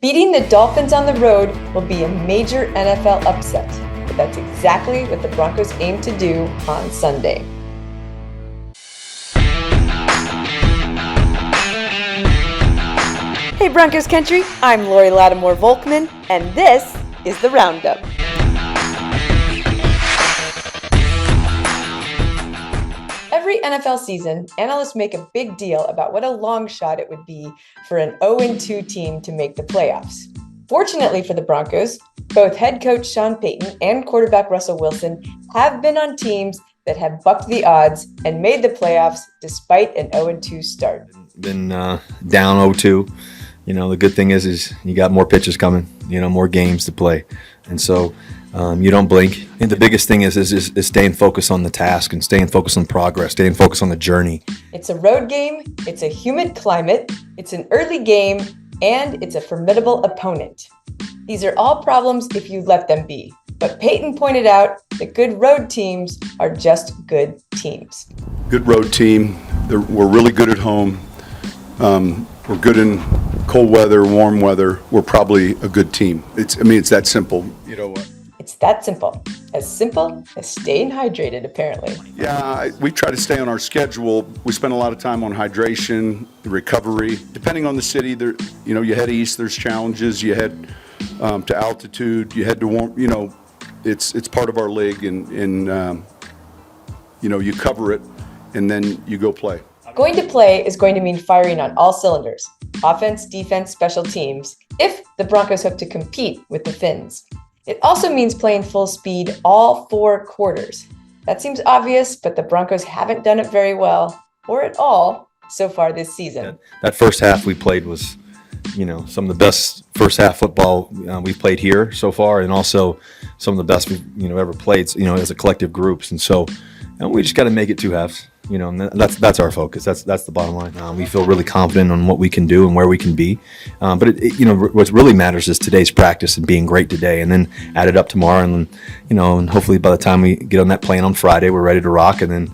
Beating the Dolphins on the road will be a major NFL upset, but that's exactly what the Broncos aim to do on Sunday. Hey Broncos Country, I'm Lori Lattimore-Volkman, and this is The Roundup. Every NFL season, analysts make a big deal about what a long shot it would be for an 0-2 team to make the playoffs. Fortunately for the Broncos, both head coach Sean Payton and quarterback Russell Wilson have been on teams that have bucked the odds and made the playoffs despite an 0-2 start. Been down 0-2. The good thing is you got more pitches coming, more games to play. And so you don't blink. And the biggest thing is staying focused on the task and staying focused on progress, staying focused on the journey. It's a road game, it's a humid climate, it's an early game, and it's a formidable opponent. These are all problems if you let them be. But Payton pointed out that good road teams are just good teams. Good road team. We're really good at home. We're good in cold weather, warm weather. We're probably a good team. It's that simple. You know what? It's that simple. As simple as staying hydrated, apparently. Yeah, we try to stay on our schedule. We spend a lot of time on hydration, recovery. Depending on the city, you head east, there's challenges. You head to altitude. You head to warm. It's part of our league, and you cover it, and then you go play. Going to play is going to mean firing on all cylinders, offense, defense, special teams, if the Broncos hope to compete with the Finns. It also means playing full speed all 4 quarters. That seems obvious, but the Broncos haven't done it very well, or at all, so far this season. That first half we played was, some of the best first half football we've played here so far, and also some of the best we've ever played, as a collective groups. And so we just got to make it 2 halves. And that's our focus. That's the bottom line. We feel really confident on what we can do and where we can be. But what really matters is today's practice and being great today, and then add it up tomorrow, and and hopefully by the time we get on that plane on Friday, we're ready to rock, and then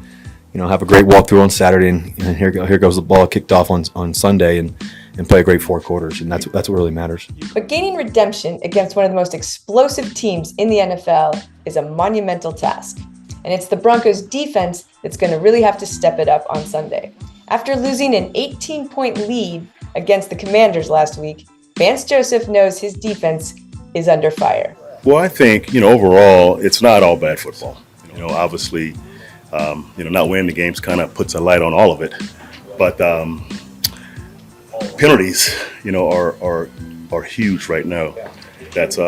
have a great walkthrough on Saturday, and here goes the ball kicked off on Sunday, and play a great 4 quarters, and that's what really matters. But gaining redemption against one of the most explosive teams in the NFL is a monumental task. And it's the Broncos defense that's going to really have to step it up on Sunday. After losing an 18-point lead against the Commanders last week, Vance Joseph knows his defense is under fire. Well, I think, overall, it's not all bad football. Obviously, not winning the games kind of puts a light on all of it. But penalties, are huge right now. That's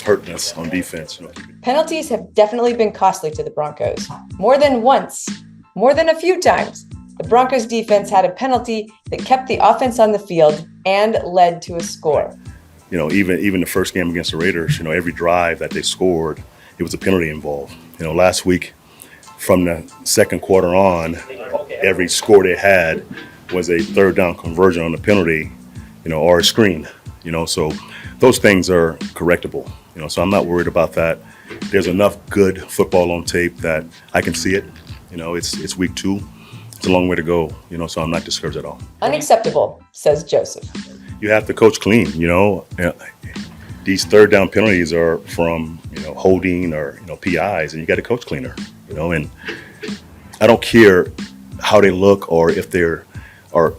hurting us on defense. Penalties have definitely been costly to the Broncos. More than once, more than a few times, the Broncos defense had a penalty that kept the offense on the field and led to a score. Even the first game against the Raiders, every drive that they scored, it was a penalty involved. Last week, from the second quarter on, every score they had was a third down conversion on a penalty, or a screen. So those things are correctable. So I'm not worried about that. There's enough good football on tape that I can see it. It's week 2. It's a long way to go. So I'm not discouraged at all. Unacceptable, says Joseph. You have to coach clean. These third down penalties are from holding or PIs, and you got to coach cleaner. And I don't care how they look or if they're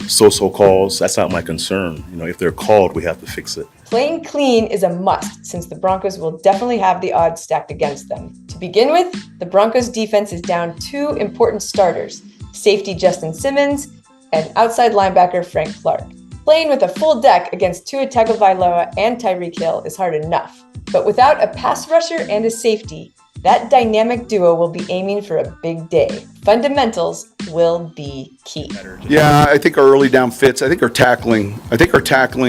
so calls. That's not my concern. If they're called, we have to fix it. Playing clean is a must, since the Broncos will definitely have the odds stacked against them. To begin with, the Broncos defense is down 2 important starters, safety Justin Simmons and outside linebacker Frank Clark. Playing with a full deck against Tua Tagovailoa and Tyreek Hill is hard enough, but without a pass rusher and a safety, that dynamic duo will be aiming for a big day. Fundamentals will be key. Yeah, I think our early down fits. I think our tackling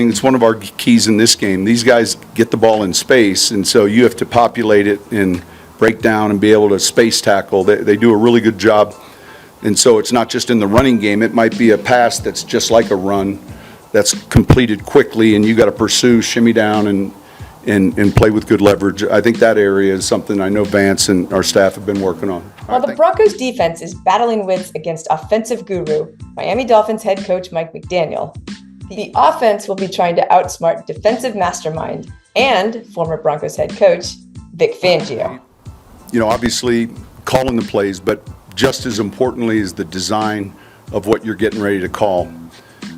is one of our keys in this game. These guys get the ball in space, and so you have to populate it and break down and be able to space tackle. They do a really good job. And so it's not just in the running game. It might be a pass that's just like a run that's completed quickly, and you got to pursue, shimmy down, and play with good leverage. I think that area is something I know Vance and our staff have been working on. While the Broncos defense is battling wits against offensive guru, Miami Dolphins head coach Mike McDaniel, The offense will be trying to outsmart defensive mastermind and former Broncos head coach, Vic Fangio. You know, obviously calling the plays, but just as importantly is the design of what you're getting ready to call.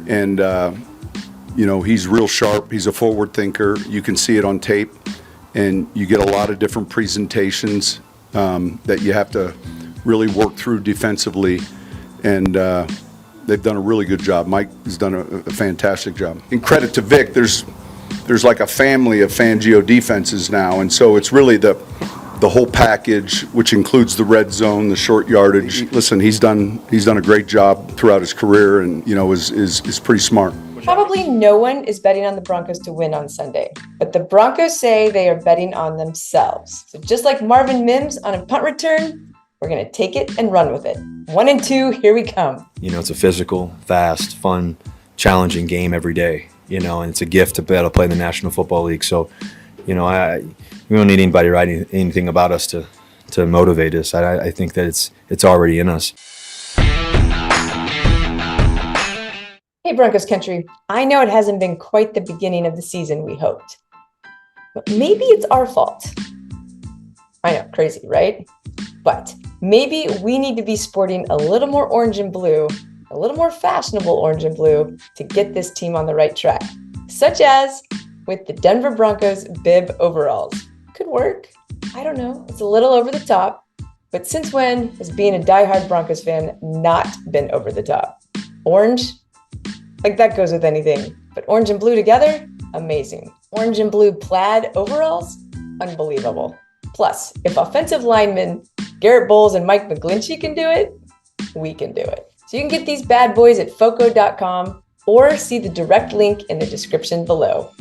And, you know, he's real sharp. He's a forward thinker. You can see it on tape. And you get a lot of different presentations that you have to really work through defensively. And they've done a really good job. Mike has done a fantastic job. And credit to Vic, there's like a family of Fangio defenses now. And so it's really the whole package, which includes the red zone, the short yardage. Listen, he's done a great job throughout his career, and you know is pretty smart. Probably no one is betting on the Broncos to win on Sunday, but the Broncos say they are betting on themselves. So just like Marvin Mims on a punt return, we're going to take it and run with it. 1 and 2, here we come. You know, it's a physical, fast, fun, challenging game every day. You know, and it's a gift to be able to play in the National Football League. So, you know, we don't need anybody writing anything about us to motivate us. I think that it's already in us. Hey, Broncos Country, I know it hasn't been quite the beginning of the season we hoped, but maybe it's our fault. I know, crazy, right? But maybe we need to be sporting a little more orange and blue, a little more fashionable orange and blue to get this team on the right track, such as with the Denver Broncos bib overalls. Could work. I don't know. It's a little over the top, but since when has being a diehard Broncos fan not been over the top? Orange? Like that goes with anything, but orange and blue together? Amazing. Orange and blue plaid overalls? Unbelievable. Plus, if offensive linemen Garrett Bowles and Mike McGlinchey can do it, we can do it. So you can get these bad boys at foco.com or see the direct link in the description below.